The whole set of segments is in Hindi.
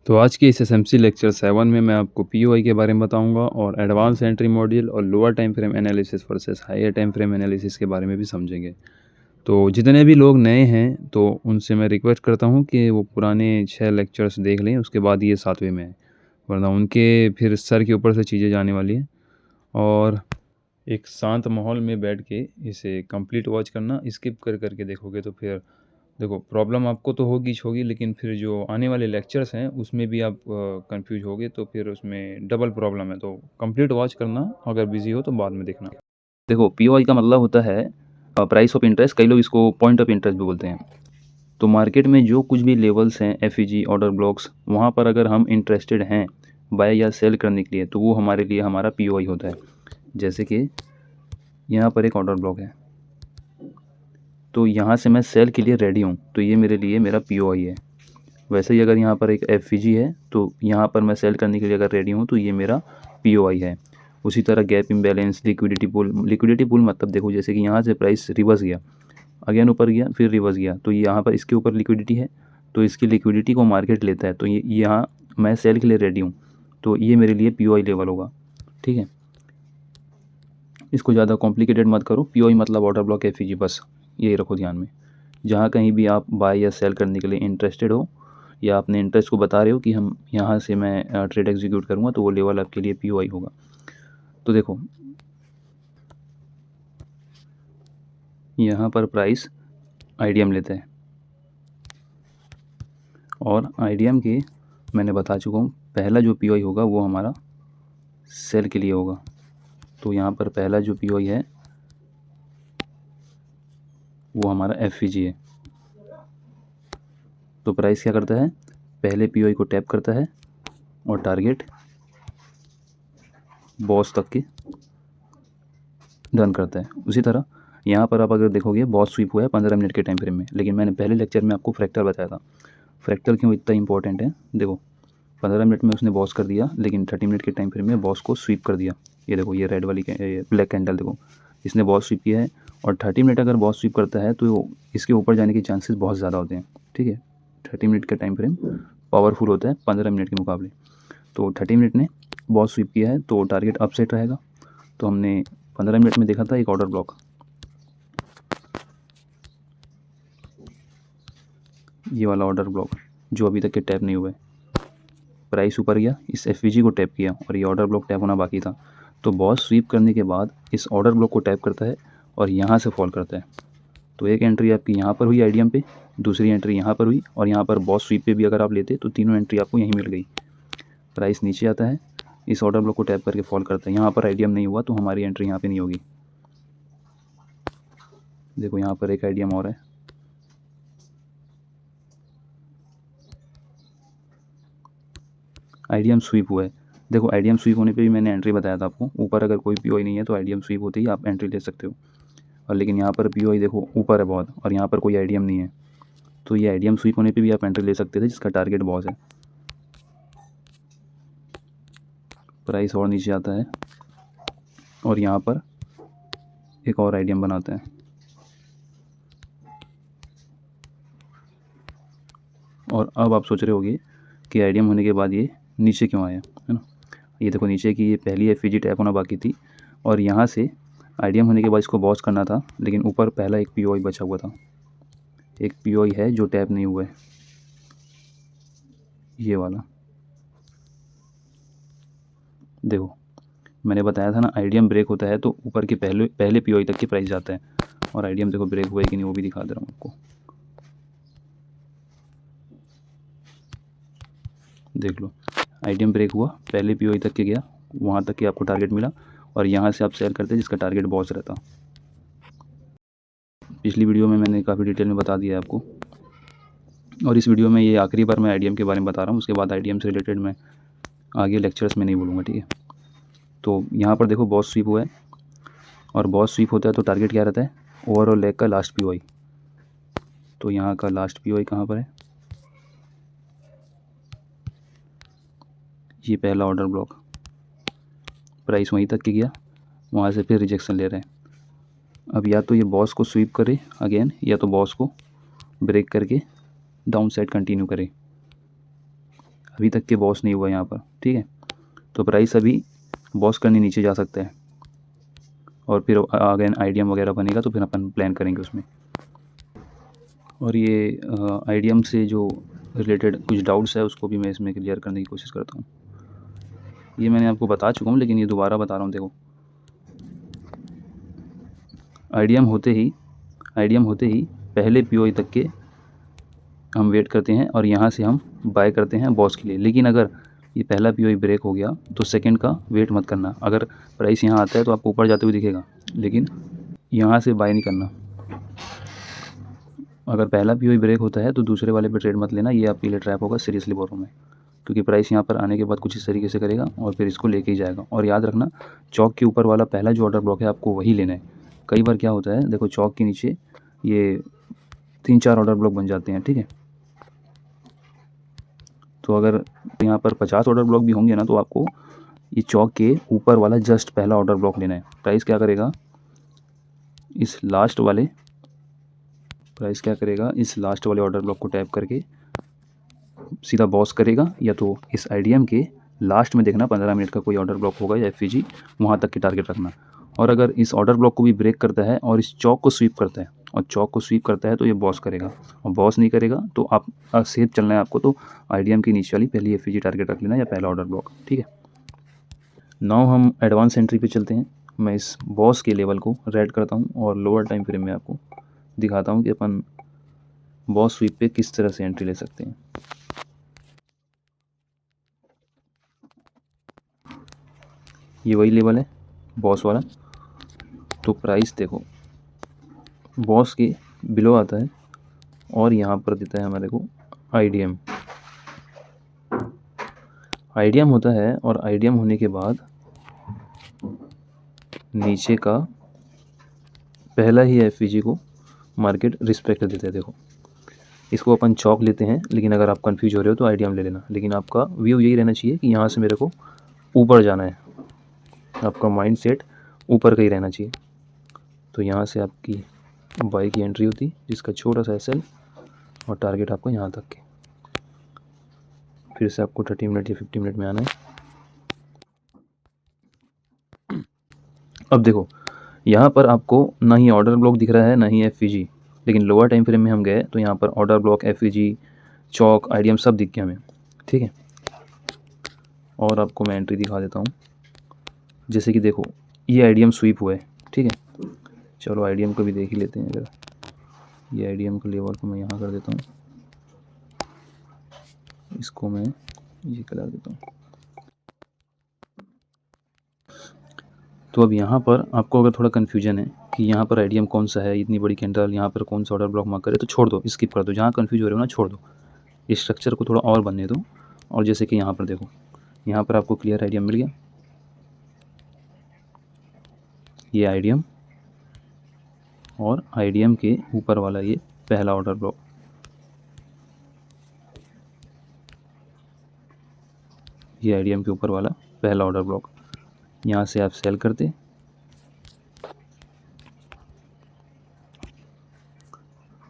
तो आज के इस एसएमसी लेक्चर 7 में मैं आपको पीओआई के बारे में बताऊंगा और एडवांस एंट्री मॉड्यूल और lower time frame analysis versus higher time frame analysis के बारे में भी समझेंगे। तो जितने भी लोग नए हैं तो उनसे मैं रिक्वेस्ट करता हूं कि वो पुराने 6 लेक्चर्स देख लें, उसके बाद ये 7वें में है, वरना उनके फिर सर के ऊपर से चीज़ें जाने वाली हैं। और एक शांत माहौल में बैठ के इसे कंप्लीट वॉच करना, स्किप कर करके देखोगे तो फिर देखो प्रॉब्लम आपको तो होगी, लेकिन फिर जो आने वाले लेक्चर्स हैं उसमें भी आप कंफ्यूज होगे, तो फिर उसमें डबल प्रॉब्लम है। तो कंप्लीट वॉच करना, अगर बिजी हो तो बाद में देखना। देखो पीओआई का मतलब होता है प्राइस ऑफ इंटरेस्ट, कई लोग इसको पॉइंट ऑफ इंटरेस्ट भी बोलते हैं। तो मार्केट में जो कुछ भी लेवल्स हैं, एफईजी, ऑर्डर ब्लॉक्स, वहाँ पर अगर हम इंटरेस्टेड हैं बाय या सेल करने के लिए तो वो हमारे लिए हमारा पीओआई होता है। जैसे कि यहाँ पर एक ऑर्डर ब्लॉक है, तो यहाँ से मैं सेल के लिए रेडी हूँ, तो ये मेरे लिए मेरा पीओआई है। वैसे ही अगर यहाँ पर एक एफईजी है तो यहाँ पर मैं सेल करने के लिए अगर रेडी हूँ तो ये मेरा पीओआई है। उसी तरह गैप इम्बैलेंस, लिक्विडिटी पुल मतलब देखो जैसे कि यहाँ से प्राइस रिवर्स गया, अगेन ऊपर गया, फिर रिवर्स गया, तो यहाँ पर इसके ऊपर लिक्विडिटी है, तो इसकी लिक्विडिटी को मार्केट लेता है, तो ये यहाँ मैं सेल के लिए रेडी हूँ, तो ये मेरे लिए पीओआई लेवल होगा। ठीक है, इसको ज़्यादा कॉम्प्लिकेटेड मत करो। पीओआई मतलब ऑर्डर ब्लॉक, एफईजी, बस यही रखो ध्यान में। जहाँ कहीं भी आप बाय या सेल करने के लिए इंटरेस्टेड हो या अपने इंटरेस्ट को बता रहे हो कि हम यहाँ से मैं ट्रेड एग्जीक्यूट करूँगा, तो वो लेवल आपके लिए पीओआई होगा। तो देखो यहाँ पर प्राइस आईडीएम लेते हैं और आईडीएम के मैंने बता चुका हूँ, पहला जो पीओआई होगा वो हमारा सेल के लिए होगा। तो यहाँ पर पहला जो पीओआई है वो हमारा एफईजी है। तो प्राइस क्या करता है, पहले पीओआई को टैप करता है और टारगेट बॉस तक के डन करता है। उसी तरह यहाँ पर आप अगर देखोगे बॉस स्वीप हुआ है 15 मिनट के टाइम फ्रेम में, लेकिन मैंने पहले लेक्चर में आपको फ्रैक्टल बताया था। फ्रैक्टल क्यों इतना इंपॉर्टेंट है, देखो 15 मिनट में उसने बॉस कर दिया, लेकिन 30 मिनट के टाइम फ्रेम में बॉस को स्वीप कर दिया। ये देखो, ये रेड वाली ब्लैक कैंडल देखो, इसने बॉस स्वीप किया है, और 30 मिनट अगर बॉस स्वीप करता है तो इसके ऊपर जाने के चांसेस बहुत ज़्यादा होते हैं। ठीक है, 30 मिनट का टाइम फ्रेम पावरफुल होता है 15 मिनट के मुकाबले। तो 30 मिनट ने बॉस स्वीप किया है तो टारगेट अपसेट रहेगा। तो हमने 15 मिनट में देखा था एक ऑर्डर ब्लॉक, ये वाला ऑर्डर ब्लॉक जो अभी तक के टैप नहीं हुए। प्राइस ऊपर गया, इस एफवीजी को टैप किया और ये ऑर्डर ब्लॉक टैप होना बाकी था। तो बॉस स्वीप करने के बाद इस ऑर्डर ब्लॉक को टैप करता है और यहाँ से फॉल करता है। तो एक एंट्री आपकी यहाँ पर हुई आईडीएम पे, दूसरी एंट्री यहाँ पर हुई, और यहाँ पर बॉस स्वीप पे भी अगर आप लेते तो तीनों एंट्री आपको यहीं मिल गई। प्राइस नीचे आता है, इस ऑर्डर ब्लॉक को टैप करके फॉल करता है, यहाँ पर आईडीएम नहीं हुआ तो हमारी एंट्री यहाँ पे नहीं होगी। देखो यहाँ पर एक आईडीएम और है, आईडीएम स्वीप हुआ है। देखो आईडीएम स्वीप होने पे भी मैंने एंट्री बताया था आपको, ऊपर अगर कोई पीओआई नहीं है तो आईडीएम स्वीप होते ही आप एंट्री ले सकते हो। और लेकिन यहाँ पर पीओआई देखो ऊपर है बहुत, और यहाँ पर कोई आईडीएम नहीं है, तो ये आईडीएम स्वीप होने पे भी आप एंट्री ले सकते थे जिसका टारगेट बॉस है। प्राइस और नीचे आता है और यहाँ पर एक और आईडीएम बनाता है, और अब आप सोच रहे होगे कि आईडीएम होने के बाद ये नीचे क्यों आया, है ना। ये देखो नीचे की ये पहली एफईजी टैप होना बाकी थी, और यहाँ से आईडीएम होने के बाद इसको बॉस करना था, लेकिन ऊपर पहला एक पीओआई बचा हुआ था। एक पीओआई है जो टैप नहीं हुआ है, ये वाला देखो, मैंने बताया था ना आईडीएम ब्रेक होता है तो ऊपर के पहले पहले पीओआई तक की प्राइस जाता है। और आईडीएम देखो ब्रेक हुआ है कि नहीं वो भी दिखा दे रहा हूँ आपको, देख लो आईडीएम ब्रेक हुआ, पहले पीओआई तक के गया, वहाँ तक के आपको टारगेट मिला, और यहाँ से आप सेल करते जिसका टारगेट बॉस रहता। पिछली वीडियो में मैंने काफ़ी डिटेल में बता दिया है आपको, और इस वीडियो में ये आखिरी बार मैं आईडीएम के बारे में बता रहा हूँ, उसके बाद आईडीएम से रिलेटेड मैं आगे लेक्चर्स में नहीं बोलूँगा। ठीक है, तो यहाँ पर देखो बॉस स्वीप हुआ है, और बॉस स्वीप होता है तो टारगेट क्या रहता है, ओवरऑल लेग का लास्ट पीओआई। तो यहाँ का लास्ट पीओआई कहाँ पर है, ये पहला ऑर्डर ब्लॉक, प्राइस वहीं तक के गया, वहाँ से फिर रिजेक्शन ले रहे हैं। अब या तो ये बॉस को स्वीप करे अगेन, या तो बॉस को ब्रेक करके डाउन साइड कंटिन्यू करे। अभी तक के बॉस नहीं हुआ यहाँ पर, ठीक है। तो प्राइस अभी बॉस करने नीचे जा सकता है और फिर अगेन आईडीएम वगैरह बनेगा तो फिर अपन प्लान करेंगे उसमें। और ये आईडीएम से जो रिलेटेड कुछ डाउट्स है उसको भी मैं इसमें क्लियर करने की कोशिश करता हूँ। ये मैंने आपको बता चुका हूँ लेकिन ये दोबारा बता रहा हूँ। देखो, आईडीएम होते ही पहले पीओई तक के हम वेट करते हैं और यहाँ से हम बाय करते हैं बॉस के लिए। लेकिन अगर ये पहला पीओई ब्रेक हो गया तो सेकंड का वेट मत करना। अगर प्राइस यहाँ आता है तो आपको ऊपर जाते हुए दिखेगा, लेकिन यहाँ से बाय नहीं करना। अगर पहला पीओई ब्रेक होता है तो दूसरे वाले पे ट्रेड मत लेना, ये आपके लिए ट्रैप होगा, सीरियसली बोल रहा हूँ मैं। क्योंकि प्राइस यहाँ पर आने के बाद कुछ इस तरीके से करेगा और फिर इसको लेके ही जाएगा। और याद रखना, चौक के ऊपर वाला पहला जो ऑर्डर ब्लॉक है आपको वही लेना है। कई बार क्या होता है, देखो चौक के नीचे ये 3-4 ऑर्डर ब्लॉक बन जाते हैं, ठीक है। तो अगर यहाँ पर 50 ऑर्डर ब्लॉक भी होंगे ना तो आपको ये चौक के ऊपर वाला जस्ट पहला ऑर्डर ब्लॉक लेना है। प्राइस क्या करेगा, इस लास्ट वाले ऑर्डर ब्लॉक को टैप करके सीधा बॉस करेगा, या तो इस आईडीएम के लास्ट में देखना 15 मिनट का कोई ऑर्डर ब्लॉक होगा या एफईजी, वहाँ तक की टारगेट रखना। और अगर इस ऑर्डर ब्लॉक को भी ब्रेक करता है और इस चौक को स्वीप करता है तो ये बॉस करेगा। और बॉस नहीं करेगा तो आप सेफ चलना है आपको, तो आईडीएम की नीचे वाली पहली एफईजी टारगेट रख लेना या पहला ऑर्डर ब्लॉक, ठीक है। नाउ हम एडवांस एंट्री पे चलते हैं। मैं इस बॉस के लेवल को रेड करता हूँ और लोअर टाइम फ्रेम में आपको दिखाता हूँ कि अपन बॉस स्वीप पे किस तरह से एंट्री ले सकते हैं। ये वही लेवल है बॉस वाला। तो प्राइस देखो, बॉस के बिलो आता है और यहाँ पर देता है हमारे को आईडीएम होता है। और आईडीएम होने के बाद नीचे का पहला ही एफईजी को मार्केट रिस्पेक्ट देता है। देखो, इसको अपन चौक लेते हैं, लेकिन अगर आप कंफ्यूज हो रहे हो तो आईडीएम ले लेना। लेकिन आपका व्यू यही रहना चाहिए कि यहाँ से मेरे को ऊपर जाना है, आपका माइंड सेट ऊपर का ही रहना चाहिए। तो यहाँ से आपकी बाई की एंट्री होती, जिसका छोटा सा एसएल और टारगेट आपको यहाँ तक के। फिर से आपको 30 मिनट या 50 मिनट में आना है। अब देखो, यहाँ पर आपको ना ही ऑर्डर ब्लॉक दिख रहा है ना ही एफईजी, लेकिन लोअर टाइम फ्रेम में हम गए तो यहाँ पर ऑर्डर ब्लॉक, एफईजी, चौक, आईडीएम सब दिख गया हमें, ठीक है। और आपको मैं एंट्री दिखा देता हूँ। जैसे कि देखो, ये आईडीएम स्वीप हुआ है, ठीक है। चलो आईडीएम को भी देख ही लेते हैं। अगर ये आईडीएम का लेवल को मैं यहाँ कर देता हूँ, इसको मैं ये कलर देता हूँ। तो अब यहाँ पर आपको अगर थोड़ा कन्फ्यूजन है कि यहाँ पर आईडीएम कौन सा है, इतनी बड़ी कैंडल, यहाँ पर कौन सा ऑर्डर ब्लॉक मार्क करे, तो छोड़ दो, स्किप कर दो। जहाँ कन्फ्यूज हो रहे हो ना, छोड़ दो, इस स्ट्रक्चर को थोड़ा और बनने दो। और जैसे कि यहाँ पर देखो, यहाँ पर आपको क्लियर आईडीएम मिल गया, ये आईडीएम और आईडीएम के ऊपर वाला ये पहला ऑर्डर ब्लॉक। ये आईडीएम के ऊपर वाला पहला ऑर्डर ब्लॉक, यहाँ से आप सेल करते,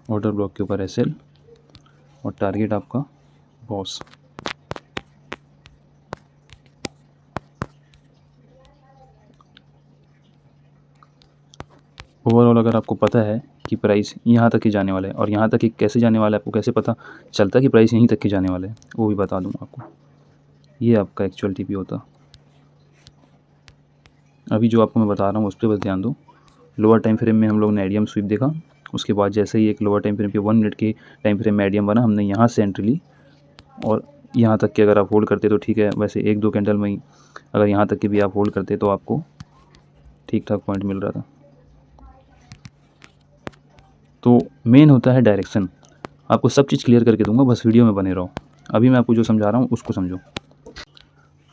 ऑर्डर ब्लॉक के ऊपर एसएल और टारगेट आपका बॉस। ओवरऑल अगर आपको पता है कि प्राइस यहाँ तक ही जाने वाला है, और यहाँ तक ही कैसे जाने वाला है आपको कैसे पता चलता है कि प्राइस यहीं तक ही जाने वाला है, वो भी बता दूँगा आपको। ये आपका एक्चुअल टीपी होता। अभी जो आपको मैं बता रहा हूँ उस पर बस ध्यान दो। लोअर टाइम फ्रेम में हम लोग ने आईडीएम स्वीप देखा, उसके बाद जैसे ही एक लोअर टाइम फ्रेम पे 1 मिनट के टाइम फ्रेम में आईडीएम बना, हमने यहाँ से एंट्री ली और यहाँ तक के अगर आप होल्ड करते तो ठीक है। वैसे 1-2 कैंडल में ही अगर यहाँ तक के भी आप होल्ड करते तो आपको ठीक ठाक पॉइंट मिल रहा था। तो मेन होता है डायरेक्शन। आपको सब चीज़ क्लियर करके दूंगा, बस वीडियो में बने रहो। अभी मैं आपको जो समझा रहा हूँ उसको समझो।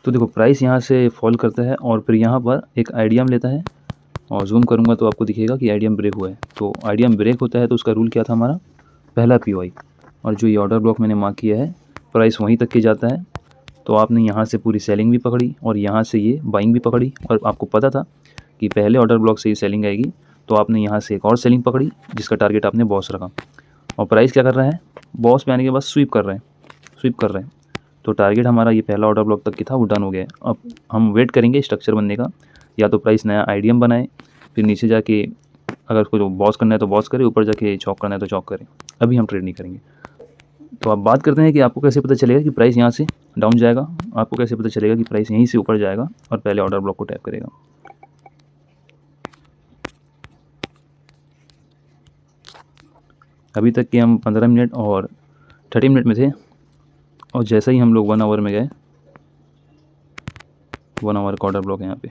तो देखो, प्राइस यहाँ से फॉल करता है और फिर यहाँ पर एक आईडीएम लेता है, और जूम करूँगा तो आपको दिखेगा कि आईडीएम ब्रेक हुआ है। तो आईडीएम ब्रेक होता है तो उसका रूल क्या था, हमारा पहला पीओआई। और जो ये ऑर्डर ब्लॉक मैंने मार्क किया है, प्राइस वहीं तक के जाता है। तो आपने यहाँ से पूरी सेलिंग भी पकड़ी और यहाँ से ये बाइंग भी पकड़ी, और आपको पता था कि पहले ऑर्डर ब्लॉक से ये सेलिंग आएगी, तो आपने यहाँ से एक और सेलिंग पकड़ी जिसका टारगेट आपने बॉस रखा। और प्राइस क्या कर रहा है, बॉस पे आने के बाद स्वीप कर रहे हैं। तो टारगेट हमारा ये पहला ऑर्डर ब्लॉक तक की था, वो डन हो गया है। अब हम वेट करेंगे स्ट्रक्चर बनने का, या तो प्राइस नया आईडीएम बनाए, फिर नीचे जाके अगर उसको बॉस करना है तो बॉस करे, ऊपर जाके चॉक करना है तो चॉक करे। अभी हम ट्रेड नहीं करेंगे। तो अब बात करते हैं कि आपको कैसे पता चलेगा कि प्राइस यहाँ से डाउन जाएगा, आपको कैसे पता चलेगा कि प्राइस यहीं से ऊपर जाएगा और पहले ऑर्डर ब्लॉक को टैप करेगा। अभी तक के हम 15 मिनट और 30 मिनट में थे, और जैसे ही हम लोग 1 आवर में गए, 1 आवर का ऑर्डर ब्लॉक है यहाँ पे।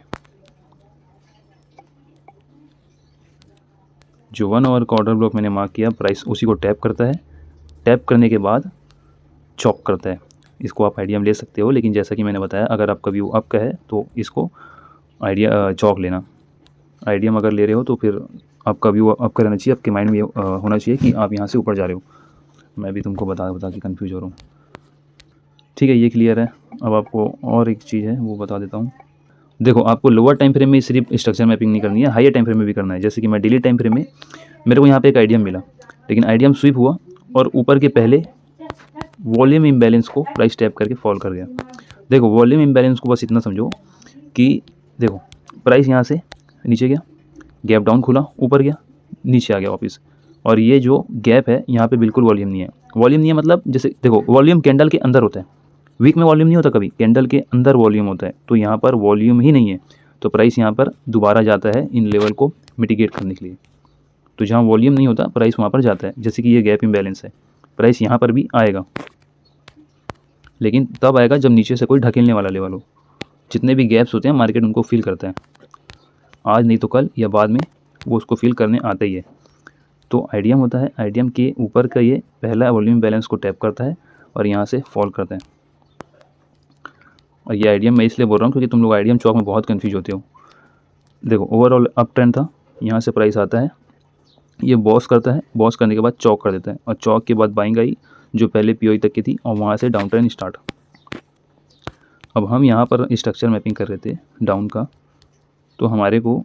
जो 1 आवर का ऑर्डर ब्लॉक मैंने मार्क किया, प्राइस उसी को टैप करता है। टैप करने के बाद चॉक करता है। इसको आप आईडीएम ले सकते हो, लेकिन जैसा कि मैंने बताया, अगर आपका व्यू अप का है तो इसको चॉक लेना। आईडीएम अगर ले रहे हो तो फिर आपका व्यू अप का रहना चाहिए, आपके माइंड में होना चाहिए कि आप यहाँ से ऊपर जा रहे हो। मैं भी तुमको बता के कन्फ्यूज हो रहा हूँ। ठीक है, ये क्लियर है। अब आपको और एक चीज़ है वो बता देता हूँ। देखो, आपको लोअर टाइम फ्रेम में सिर्फ स्ट्रक्चर मैपिंग नहीं करनी है, हायर टाइम फ्रेम में भी करना है। जैसे कि मैं डेली टाइम फ्रेम में, मेरे को यहाँ पे एक आईडीएम मिला, लेकिन आईडीएम स्वीप हुआ और ऊपर के पहले वॉल्यूम इम्बैलेंस को प्राइस टैप करके फॉल कर गया। देखो, वॉल्यूम इम्बैलेंस को बस इतना समझो कि देखो, प्राइस यहाँ से नीचे गया, गैप डाउन खुला, ऊपर गया, नीचे आ गया वापस, और ये जो गैप है यहाँ पे बिल्कुल वॉल्यूम नहीं है। वॉल्यूम नहीं है मतलब, जैसे देखो, वॉल्यूम कैंडल के अंदर होता है, वीक में वॉल्यूम नहीं होता कभी, कैंडल के अंदर वॉल्यूम होता है। तो यहाँ पर वॉल्यूम ही नहीं है, तो प्राइस यहाँ पर दोबारा जाता है इन लेवल को मिटिगेट करने के लिए। तो जहाँ वॉल्यूम नहीं होता, प्राइस वहाँ पर जाता है। जैसे कि ये गैप इम्बैलेंस है, प्राइस यहाँ पर भी आएगा, लेकिन तब आएगा जब नीचे से कोई ढकेलने वाला लेवल हो। जितने भी गैप्स होते हैं मार्केट उनको फील करता है, आज नहीं तो कल या बाद में वो उसको फील करने आता ही है। तो आईडीएम होता है, आईडीएम के ऊपर का ये पहला वॉल्यूम बैलेंस को टैप करता है और यहाँ से फॉल करता है। और ये आईडीएम मैं इसलिए बोल रहा हूँ क्योंकि तुम लोग आईडीएम चौक में बहुत कन्फ्यूज होते हो। देखो, ओवरऑल अप ट्रेंड था, यहाँ से प्राइस आता है, ये बॉस करता है, बॉस करने के बाद चौक कर देता है, और चौक के बाद बाइंग आई जो पहले पीओई तक की थी, और वहाँ से डाउन ट्रेंड स्टार्ट। अब हम यहाँ पर स्ट्रक्चर मैपिंग कर रहे थे डाउन का, तो हमारे को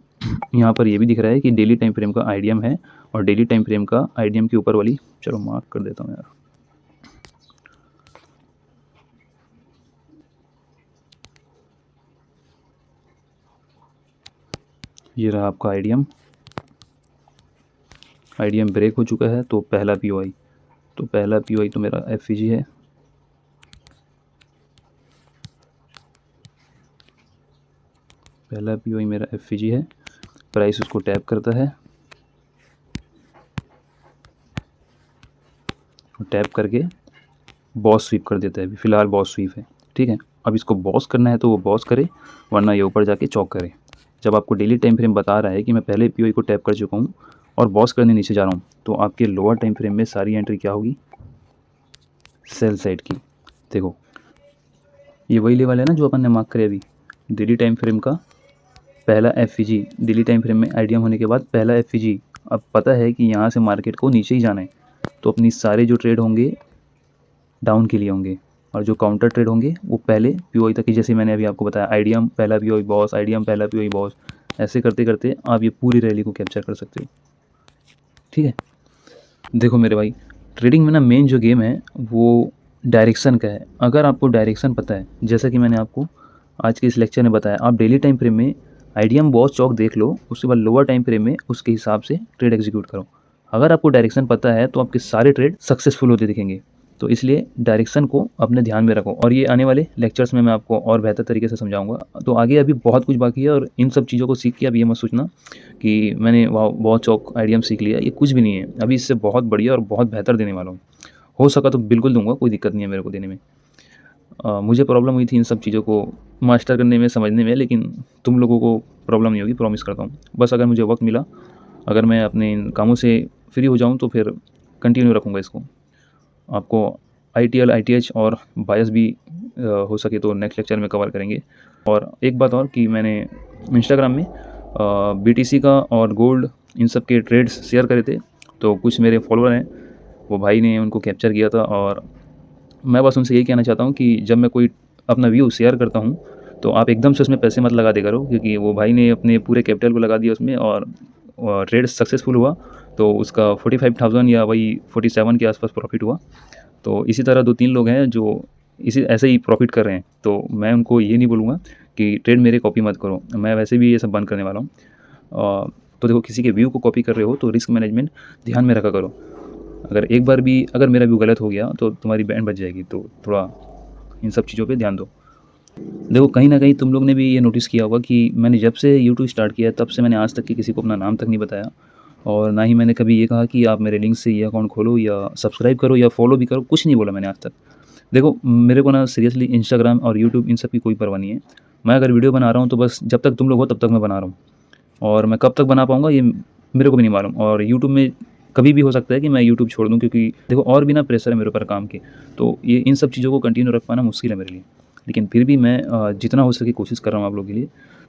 यहाँ पर ये भी दिख रहा है कि डेली टाइम फ्रेम का आईडीएम है, और डेली टाइम फ्रेम का आईडीएम के ऊपर वाली, चलो मार्क कर देता हूँ यार, ये रहा आपका आईडीएम। आईडीएम ब्रेक हो चुका है, तो पहला पीओआई, तो पहला पीओआई तो मेरा एफईजी है। पहला पीओआई मेरा एफईजी है, प्राइस उसको टैप करता है, टैप करके बॉस स्वीप कर देता है। अभी फ़िलहाल बॉस स्वीप है, ठीक है। अब इसको बॉस करना है तो वो बॉस करे, वरना ये ऊपर जाके चौक करे। जब आपको डेली टाइम फ्रेम बता रहा है कि मैं पहले पीओई को टैप कर चुका हूँ और बॉस करने नीचे जा रहा हूँ, तो आपके लोअर टाइम फ्रेम में सारी एंट्री क्या होगी, सेल साइड की। देखो, ये वही लेवल है ना जो अपन ने मार्क करे अभी, डेली टाइम फ्रेम का पहला एफईजी, डेली टाइम फ्रेम में आईडीएम होने के बाद पहला एफईजी। अब पता है कि यहाँ से मार्केट को नीचे ही जाना है, तो अपनी सारे जो ट्रेड होंगे डाउन के लिए होंगे, और जो काउंटर ट्रेड होंगे वो पहले पीओई तक की, जैसे मैंने अभी आपको बताया, आईडीएम पहला पीओई बॉस, आईडीएम पहला पीओई बॉस, ऐसे करते करते आप ये पूरी रैली को कैप्चर कर सकते हो, ठीक है। देखो मेरे भाई, ट्रेडिंग में ना मेन जो गेम है वो डायरेक्शन का है। अगर आपको डायरेक्शन पता है, जैसा कि मैंने आपको आज के इस लेक्चर में बताया, आप डेली टाइम फ्रेम में आईडीएम बॉस चौक देख लो, उसके बाद लोअर टाइम फ्रेम में उसके हिसाब से ट्रेड एग्जीक्यूट करो। अगर आपको डायरेक्शन पता है तो आपके सारे ट्रेड सक्सेसफुल होते दिखेंगे। तो इसलिए डायरेक्शन को अपने ध्यान में रखो, और ये आने वाले लेक्चर्स में मैं आपको और बेहतर तरीके से समझाऊंगा। तो आगे अभी बहुत कुछ बाकी है, और इन सब चीज़ों को सीख के अब ये मत सोचना कि मैंने बहुत चौक आईडीएम सीख लिया, ये कुछ भी नहीं है। अभी इससे बहुत बढ़िया और बहुत बेहतर देने वाला हूँ। हो सका तो बिल्कुल दूंगा, कोई दिक्कत नहीं है मेरे को देने में। मुझे प्रॉब्लम हुई थी इन सब चीज़ों को मास्टर करने में, समझने में, लेकिन तुम लोगों को प्रॉब्लम नहीं होगी, प्रॉमिस करता हूँ। बस अगर मुझे वक्त मिला, अगर मैं अपने इन कामों से फ्री हो जाऊँ तो फिर कंटिन्यू रखूँगा इसको। आपको ITL, ITH और बायस भी हो सके तो नेक्स्ट लेक्चर में कवर करेंगे। और एक बात और कि मैंने इंस्टाग्राम में BTC का और गोल्ड इन सब के ट्रेड्स शेयर करे थे, तो कुछ मेरे फॉलोअर हैं, वो भाई ने उनको कैप्चर किया था। और मैं बस उनसे यही कहना चाहता हूँ कि जब मैं कोई अपना व्यू शेयर करता हूँ तो आप एकदम से उसमें पैसे मत लगा दे करो, क्योंकि वो भाई ने अपने पूरे कैपिटल को लगा दिया उसमें, और ट्रेड सक्सेसफुल हुआ तो उसका 45,000 या वही 47 के आसपास प्रॉफिट हुआ। तो इसी तरह 2-3 लोग हैं जो इसी ऐसे ही प्रॉफिट कर रहे हैं, तो मैं उनको ये नहीं बोलूँगा कि ट्रेड मेरे कॉपी मत करो, मैं वैसे भी ये सब बंद करने वाला हूँ। तो देखो, किसी के व्यू को कॉपी कर रहे हो तो रिस्क मैनेजमेंट ध्यान में रखा करो। अगर एक बार भी अगर मेरा व्यू गलत हो गया तो तुम्हारी बैंड बच जाएगी, तो थोड़ा इन सब चीज़ों पे ध्यान दो। देखो, कहीं न कहीं तुम लोग ने भी ये नोटिस किया होगा कि मैंने जब से यूट्यूब स्टार्ट किया तब से मैंने आज तक कि किसी को अपना नाम तक नहीं बताया, और ना ही मैंने कभी ये कहा कि आप मेरे लिंक से ये अकाउंट खोलो या सब्सक्राइब करो या फॉलो भी करो, कुछ नहीं बोला मैंने आज तक। देखो, मेरे को ना सीरियसली इंस्टाग्राम और यूट्यूब इन सब की कोई परवाह नहीं है। मैं अगर वीडियो बना रहा हूँ तो बस जब तक तुम लोग हो तब तक मैं बना रहा हूँ, और मैं कब तक बना पाऊँगा ये मेरे को भी नहीं मालूम। और यूट्यूब में कभी भी हो सकता है कि मैं यूट्यूब छोड़ दूँ, क्योंकि देखो और भी ना प्रेशर है मेरे ऊपर काम के, तो ये इन सब चीज़ों को कंटिन्यू रख पाना मुश्किल है मेरे लिए। लेकिन फिर भी मैं जितना हो सके कोशिश कर रहा हूँ आप लोगों के लिए।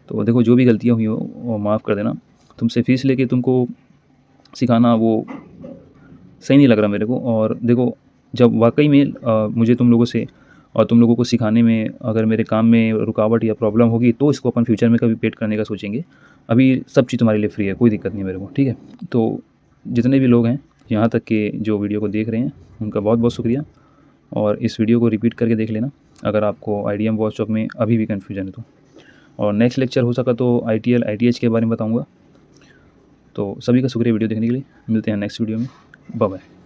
तो देखो, जो भी गलतियाँ हुई हो वो माफ़ कर देना। तुमसे फ़ीस लेके तुमको सिखाना वो सही नहीं लग रहा मेरे को। और देखो, जब वाक़ई में मुझे तुम लोगों से और तुम लोगों को सिखाने में अगर मेरे काम में रुकावट या प्रॉब्लम होगी तो इसको अपन फ्यूचर में कभी पेड करने का सोचेंगे। अभी सब चीज़ तुम्हारे लिए फ्री है, कोई दिक्कत नहीं है मेरे को, ठीक है? तो जितने भी लोग हैं यहाँ तक के जो वीडियो को देख रहे हैं, उनका बहुत-बहुत शुक्रिया, और इस वीडियो को रिपीट करके देख लेना अगर आपको आईडीएम वॉचडॉग में अभी भी कन्फ्यूजन है तो। और नेक्स्ट लेक्चर हो सका तो आईटीएल, आईटीएच के बारे में बताऊँगा। तो सभी का शुक्रिया वीडियो देखने के लिए। मिलते हैं नेक्स्ट वीडियो में। Bye bye.